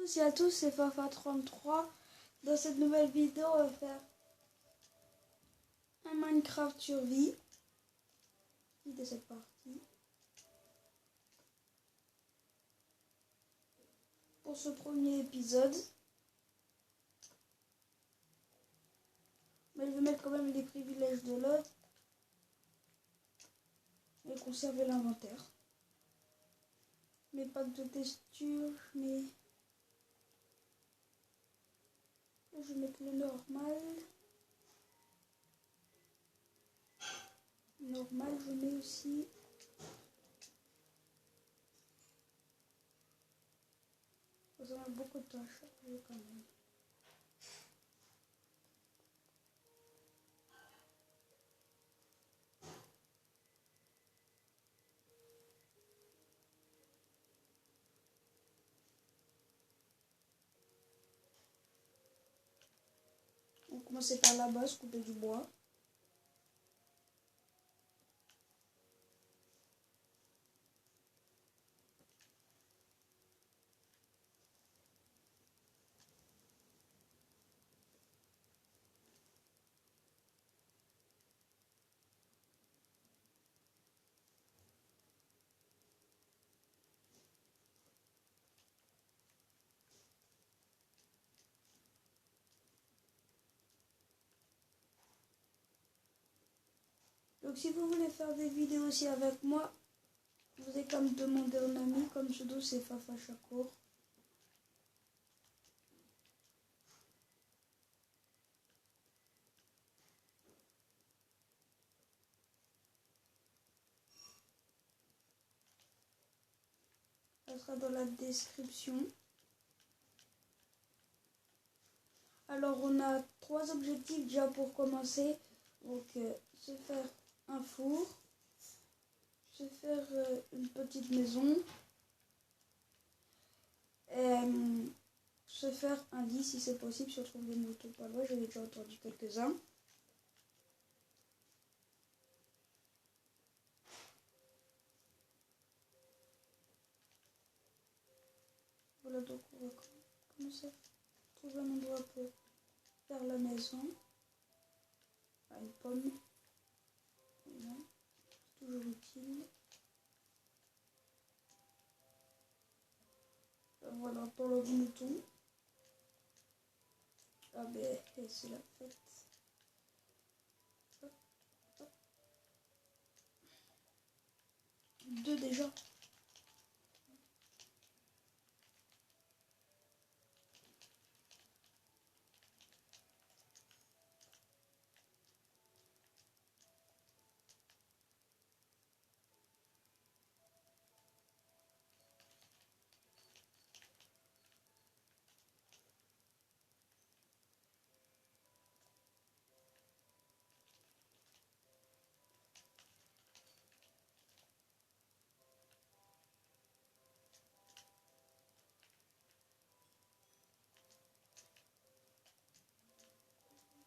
Salut à tous, c'est Fafa33. Dans cette nouvelle vidéo, on va faire un Minecraft survie de cette partie. Pour ce premier épisode, mais je vais mettre quand même les privilèges de l'autre et conserver l'inventaire. Mes packs de texture, mais je vais mettre le normal. Normal, je mets aussi ça a beaucoup de tâches quand même. On va commencer par la base, couper du bois. Donc si vous voulez faire des vidéos aussi avec moi, vous avez qu'à me demander un ami, comme pseudo c'est Fafa Chakour. Ça sera dans la description. Alors on a 3 objectifs déjà pour commencer. Donc se faire un four, se faire une petite maison, se faire un lit si c'est possible, si on trouve des motos pas loin, j'en ai déjà entendu quelques-uns. Voilà, donc on va commencer à trouver un endroit pour faire la maison. Ah, une pomme, voilà. C'est toujours utile. Voilà, pour le mouton. Ah ben, c'est la fête. Hop, hop. 2 déjà.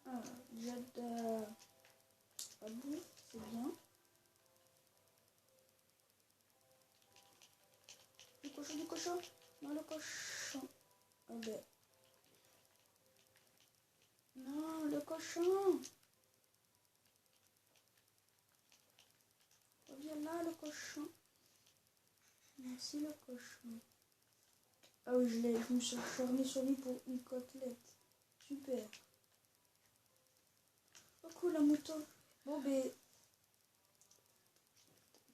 Ah, j'aide à bout, c'est bien. Du cochon. Non, le cochon. Ah ben. Non, le cochon. Reviens là, le cochon. Merci, le cochon. Ah oui, je me suis acharné sur lui pour une côtelette. Super. Oh cool, la moto. Bon, ben.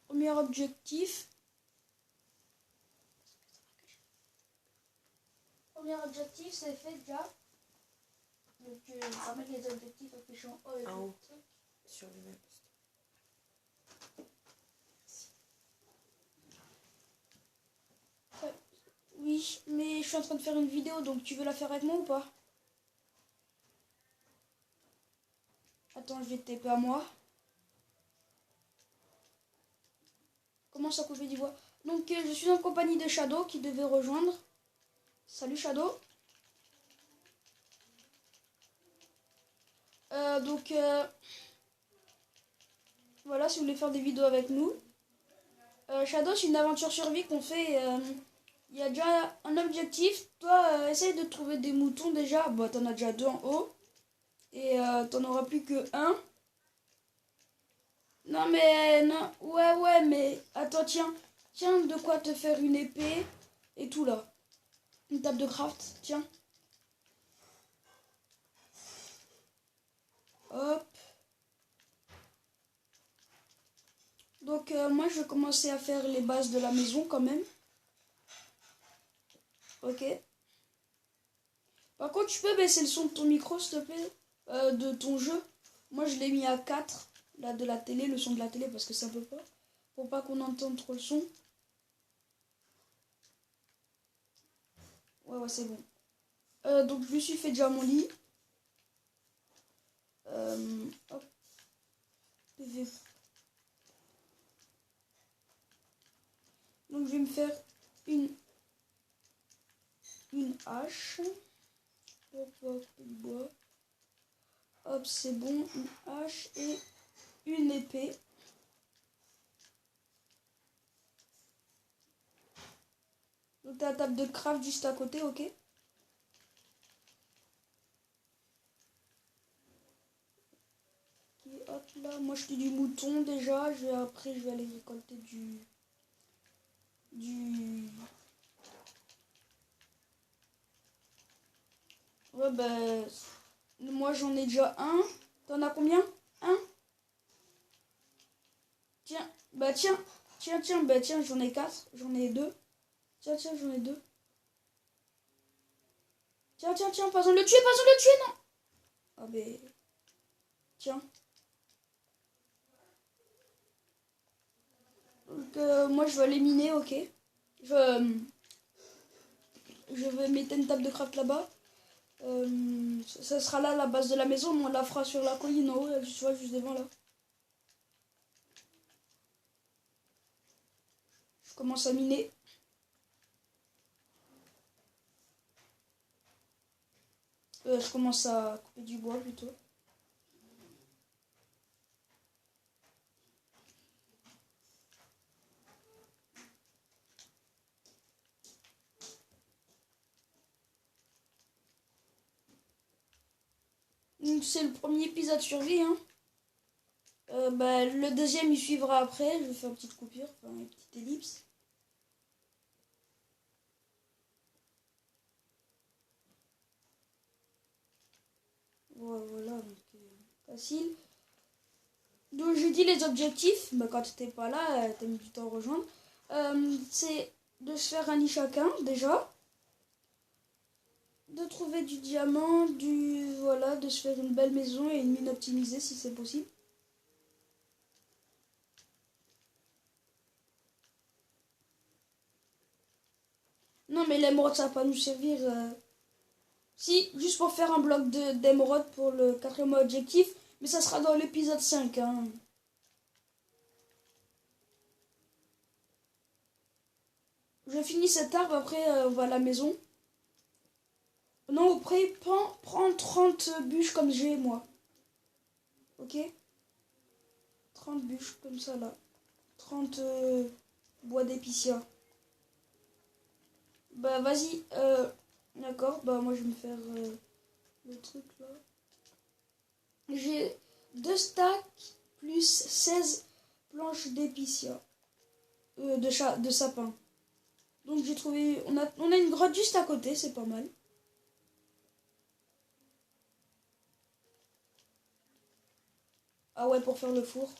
Premier objectif. Premier objectif, c'est fait déjà. Donc, on va mettre les objectifs affichant haut et en haut, sur le même. Oui, mais je suis en train de faire une vidéo, donc tu veux la faire avec moi ou pas? Attends, je vais te taper à moi. Commence à couper du bois. Donc, je suis en compagnie de Shadow qui devait rejoindre. Salut Shadow. Voilà, si vous voulez faire des vidéos avec nous. Shadow, c'est une aventure survie qu'on fait. Il y a déjà un objectif, toi, essaye de trouver des moutons déjà. Bon, t'en as déjà deux en haut. Et t'en auras plus que un. Non, mais... Non, ouais, mais... Attends, tiens. Tiens, de quoi te faire une épée et tout, là. Une table de craft, tiens. Hop. Donc, moi, je vais commencer à faire les bases de la maison, quand même. Ok. Par contre, tu peux baisser le son de ton micro, s'il te plaît, de ton jeu. Moi, je l'ai mis à 4, là, de la télé, le son de la télé, parce que c'est un peu fort. Pour pas qu'on entende trop le son. Ouais, c'est bon. Donc, je me suis fait déjà mon lit. Hop. PV. Donc, je vais me faire une hache. Hop, du bois. Hop, c'est bon. Une hache et une épée. Donc, t'as la table de craft juste à côté, ok? Hop là, moi je fais du mouton déjà. Après, je vais aller récolter du... Ouais, bah... Moi j'en ai déjà un. T'en as combien? Un? Tiens, bah tiens, j'en ai 4. J'en ai 2. Tiens, j'en ai 2. Tiens, pas besoin de le tuer, non! Ah, ben... Tiens. Donc, moi, je vais aller miner, ok. Je vais mettre une table de craft là-bas. Ça sera là, la base de la maison, mais on la fera sur la colline en haut, là, tu vois, juste devant, là. Je commence à miner. Je commence à couper du bois, plutôt. Donc, c'est le premier épisode survie, hein. Bah, le deuxième, il suivra après. Je vais faire une petite coupure, enfin, une petite ellipse. Voilà, donc, facile. Donc, j'ai dit les objectifs. Bah, quand t'étais pas là, t'as mis du temps à rejoindre. C'est de se faire un lit chacun, déjà. De trouver du diamant, voilà, de se faire une belle maison et une mine optimisée si c'est possible. Non, mais l'émeraude, ça va pas nous servir. Si, juste pour faire un bloc d'émeraude pour le quatrième objectif. Mais ça sera dans l'épisode 5. Hein. Je finis cet arbre, après on va à la maison. Non, après, prends 30 bûches comme j'ai, moi. Ok? 30 bûches comme ça, là. 30 bois d'épicéa. Bah, vas-y. D'accord, bah, moi, je vais me faire le truc, là. J'ai 2 stacks plus 16 planches d'épicéa. De sapin. Donc, j'ai trouvé... On a une grotte juste à côté, c'est pas mal. Ah ouais, pour faire le four.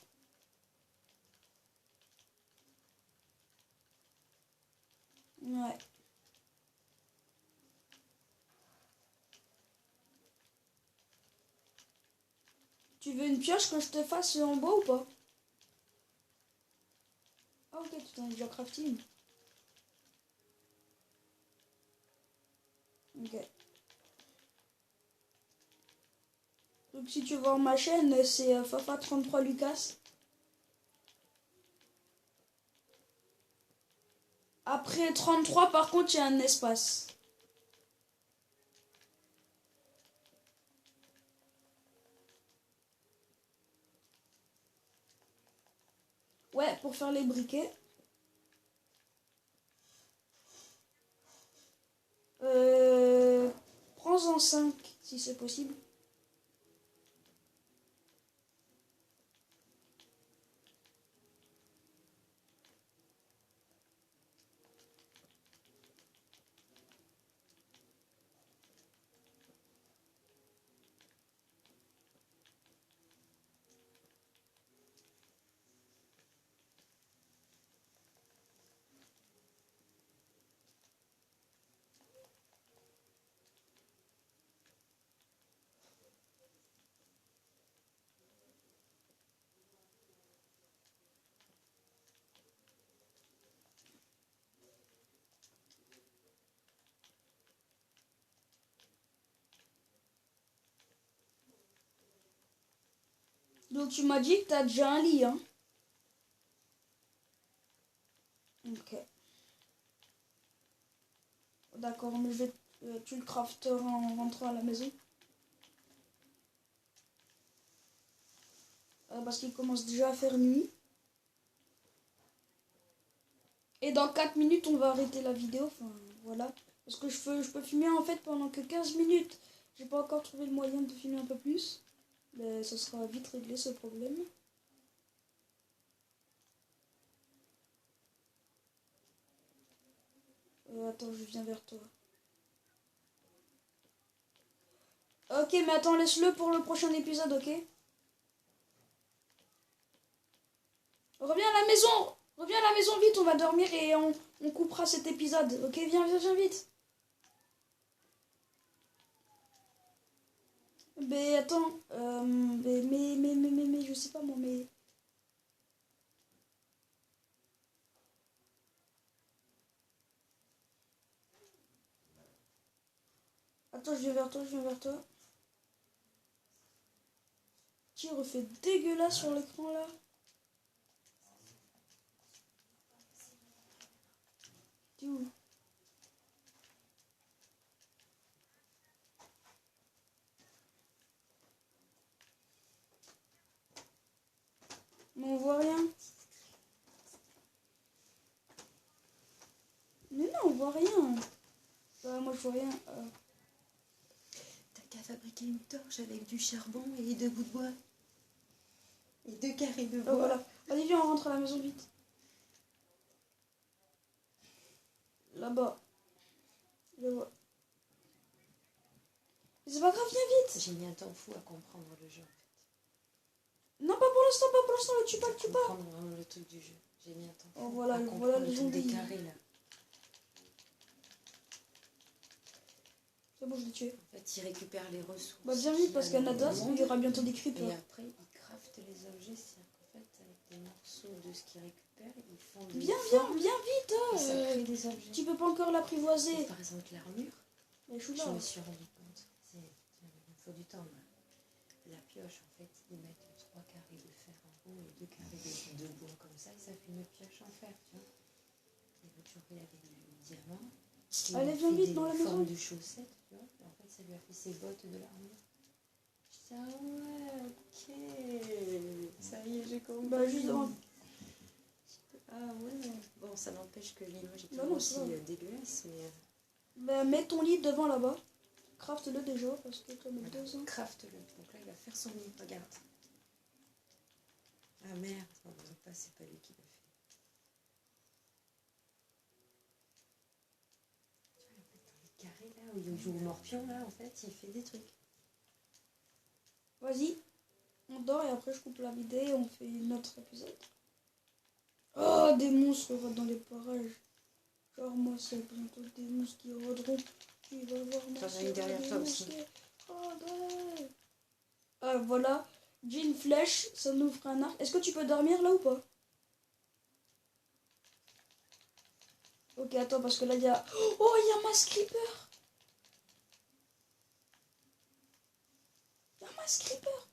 Ouais. Tu veux une pioche que je te fasse en bois ou pas? Ah ok, tu t'en es déjà crafting. Ok. Donc si tu vois ma chaîne, c'est Fafa33 Lucas. Après 33, par contre, il y a un espace. Ouais, pour faire les briquets. Prends-en 5 si c'est possible. Donc tu m'as dit que t'as déjà un lit, hein? Ok. D'accord, mais tu le crafteras en rentrant à la maison. Parce qu'il commence déjà à faire nuit. Et dans 4 minutes, on va arrêter la vidéo. Enfin, voilà. Parce que je peux filmer en fait pendant que 15 minutes. J'ai pas encore trouvé le moyen de filmer un peu plus. Mais ça sera vite réglé ce problème. Attends, je viens vers toi. Ok, mais attends, laisse-le pour le prochain épisode, ok? Reviens à la maison! Reviens à la maison vite, on va dormir et on coupera cet épisode. Ok, viens vite. Mais attends, mais, je sais pas moi, mais... Attends, je viens vers toi, je viens vers toi. Qui refait dégueulasse sur l'écran là? T'es où? Mais on voit rien. Mais non, on voit rien. Moi je vois rien. T'as qu'à fabriquer une torche avec du charbon et 2 bouts de bois. Et 2 carrés de bois. Voilà. Allez, viens, on rentre à la maison vite. Là-bas. Je le vois. Mais c'est pas grave, viens vite. J'ai mis un temps fou à comprendre le jeu en fait. Non, pas pour l'instant, le tue pas, le tue pas. Comprendre vraiment le truc du jeu. J'ai mis un temps fou voilà, à voilà comprendre le le truc zombie. des carrés là. C'est bon, je l'ai tué. En fait, il récupère les ressources. Bah viens vite parce qu'à Nada, il y aura bientôt des creepers. Et après, il crafte les objets, c'est-à-dire qu'en fait, avec des morceaux de ce qu'il récupère, ils font des Viens vite. et ça crée des objets. Tu peux pas encore l'apprivoiser. Par exemple, l'armure, Mais je suis je là. me suis rendu compte, il me faut du temps. La pioche, en fait, ils mettent 3 carrés de fer en haut et 2 carrés de bois comme ça, et ça fait une pioche en fer, tu vois. Et l'autre jour, il avait du diamant. Allez, viens vite dans la maison. Forme de chaussettes, tu vois. Et en fait, ça lui a fait ses bottes de l'armure. Je dis, ah ouais, ok. Ça y est, j'ai compris. Bah, juste devant. Ah ouais. Bon, ça n'empêche que l'image est Bah toujours non, aussi ça va. dégueulasse, mais... Bah, mets ton lit devant là-bas. Craft-le déjà parce que toi, mettre Voilà, 2 ans. craft-le. Donc là, il va faire son lit, regarde. Ah merde, non, pas, c'est pas lui qui l'a fait. Tu vois, en fait, dans les carrés là, où il joue au morpion, là, en fait, il fait des trucs. Vas-y. On dort et après je coupe la vidéo et on fait une autre épisode. Oh, des monstres rôdent dans les parages. Genre moi, c'est bientôt des monstres qui rôderont. Tu vas voir moi. T'en as une derrière toi aussi. Voilà. J'ai une flèche, ça nous fera un arc. Est-ce que tu peux dormir là ou pas? Ok, attends, parce que là, il y a... Oh, il y a un mass creeper. Il y a un mass creeper.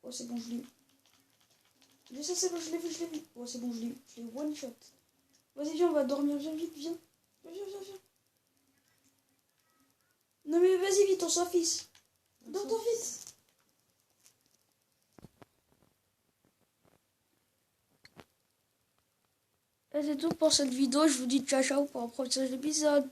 Oh, c'est bon, je l'ai eu. Je sais, c'est bon, je l'ai vu. Oh, c'est bon, je l'ai eu. Je l'ai one shot. Vas-y, viens, on va dormir. Viens vite, viens. Viens. Non, mais vas-y, vite, on s'en fiche. Dors vite. Et c'est tout pour cette vidéo. Je vous dis ciao pour un prochain épisode.